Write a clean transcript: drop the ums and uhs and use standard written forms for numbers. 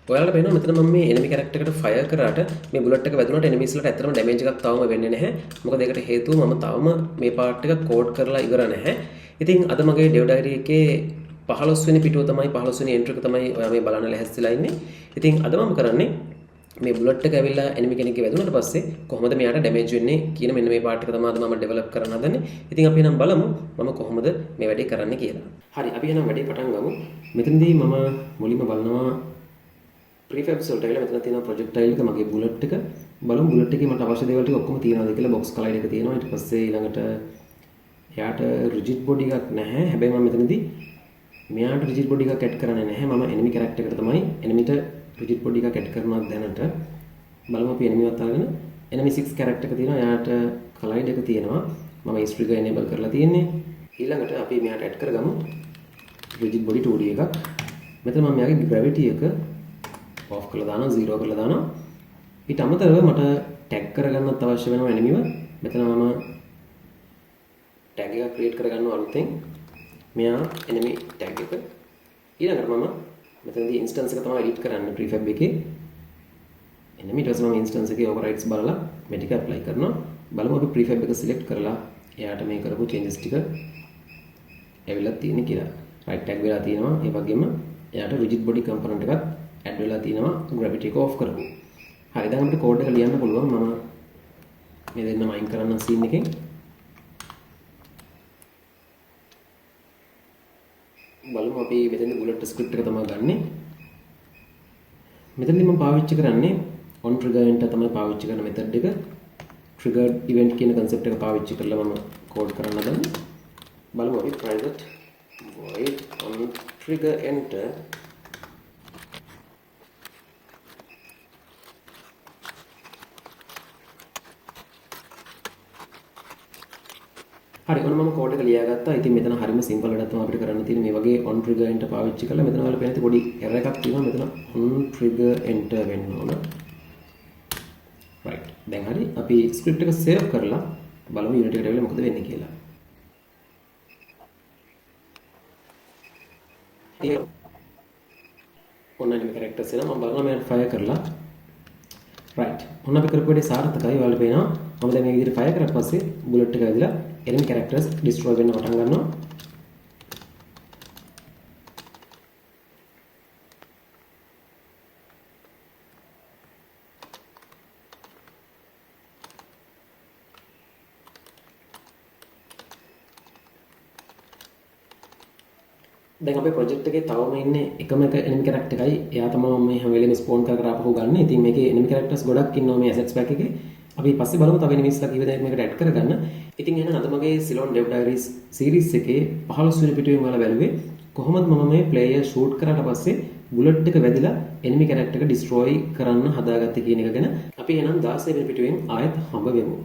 ඔයාලට පේනවා මෙතන මම මේ enemy character එකට fire කරාට මේ bullet එක වැදුනට enemies වලට ඇත්තටම damage එකක් තවම වෙන්නේ නැහැ. මොකද ඒකට හේතුව මම තවම මේ part එක code කරලා ඉවර නැහැ. ඉතින් අද මගේ dev diary එකේ 15 වෙනි පිටුව තමයි 15 වෙනි entry එක තමයි ඔයා මේ බලන්න ලැහැස්තිලා ඉන්නේ. ඉතින් අද මම කරන්නේ මේ bullet එක ඇවිල්ලා enemy කෙනෙක්ගේ වැදුනට පස්සේ කොහොමද මෙයාට damage වෙන්නේ කියන මෙන්න මේ part එක තමයි අද මම develop කරන්න හදන්නේ. ඉතින් අපි එහෙනම් බලමු මම කොහොමද මේ වැඩේ කරන්නේ කියලා. හරි අපි එහෙනම් වැඩේ පටන් ගමු. මෙතනදී මම මුලින්ම බලනවා prefabs වලට ඇවිල්ලා මෙතන තියෙනවා projectile එක මගේ bullet එක බලමු bullet එකේ මට අවශ්‍ය දේවල් ටික ඔක්කොම තියෙනවද කියලා box collide එක තියෙනවා ඊට පස්සේ ඊළඟට එයාට rigid body එකක් නැහැ හැබැයි මම මෙතනදී මෙයාට rigid body එකක් add කරන්නේ නැහැ මම enemy character එකට තමයි enemyට rigid body එකක් add කරනවා දැනට බලමු අපි enemy වත් අරගෙන enemy 6 character එක තියෙනවා එයාට collide එක තියෙනවා මම is trigger enable කරලා තියෙන්නේ ඊළඟට අපි මෙයාට add කරගමු rigid body 2D එකක් මෙතන මම මෙයාගේ gravity එක off කරලා දානවා 0 කරලා දානවා ඊට අමතරව මට tag කරගන්නත් අවශ්‍ය වෙනවා එනිමිව මෙතන මම tag එක create කරගන්නවා අලුතෙන් මෙයා enemy tag එක ඊළඟට මම මෙතනදී instance එක තමයි edit කරන්න prefab එකේ enemy ඊට පස්සේ මම instance එකේ overrides බලලා මේ ටික apply කරනවා බලමු අපි prefab එක select කරලා එයාට මේ කරපු changes ටික ඇවිල්ලා තියෙන්නේ කියලා right tag වෙලා තියෙනවා ඒ වගේම එයාට rigid body component එකත් add වෙලා තියෙනවා gravity එක off කරපු. හරි දැන් අපිට code එක ලියන්න පුළුවන් මම මේ දෙන්නම අයින් කරන්න scene එකෙන්. බලමු අපි මෙතෙන්දී bullet script එක තමයි ගන්නෙ. මෙතනදී මම පාවිච්චි කරන්නේ on trigger enter තමයි පාවිච්චි කරන method එක. triggered event කියන concept එක පාවිච්චි කරලා මම code කරන්න හදන්නේ. බලමු අපි private void on trigger enter හරි ඔන්න මම කෝඩ් එක ලියාගත්තා. ඉතින් මෙතන හරිම සිම්පල් වැඩක් තමයි අපිට කරන්න තියෙන්නේ. මේ වගේ on trigger enter පාවිච්චි කරලා මෙතන ඔයාලා පේන පොඩි error එකක් තියෙනවා. මෙතන on trigger enter වෙන්න ඕන. right. දැන් හරි අපි script එක save කරලා බලමු unit එකට ඇවිල්ලා මොකද වෙන්නේ කියලා. ඔන්න මේ characters එනවා. මම බලනවා මම fire කරලා right. ඔන්න අපි කරපු වැඩේ සාර්ථකයි. ඔයාලා පේනවා. මම දැන් මේ විදිහට fire කරලා පස්සේ bullet එක ඇවිල්ලා enemy characters destroy වෙන්න පටන් ගන්නවා. දැන් අපේ project එකේ තවම ඉන්නේ එකම එක enemy character එකයි. එයා තමයි මේ හැම වෙලේම spawn කර කර ආපහු ගන්න. ඉතින් මේකේ enemy characters ගොඩක් ඉන්නවා මේ assets pack එකේ. අපි පස්සේ බලමු තව enemies ලා කීප දෙනෙක් මේකට add කරගන්න. ඉතින් එහෙනම් අද මගේ Ceylon Dev Diaries series එකේ 15 වෙනි පිටුවෙන් ඔයාලා බැලුවේ කොහොමද මම මේ player shoot කරාට පස්සේ bullet එක වැදිලා enemy character එක destroy කරන්න හදාගත්තේ කියන එක ගැන. අපි එහෙනම් 16 වෙනි පිටුවෙන් ආයෙත් හම්බ වෙමු.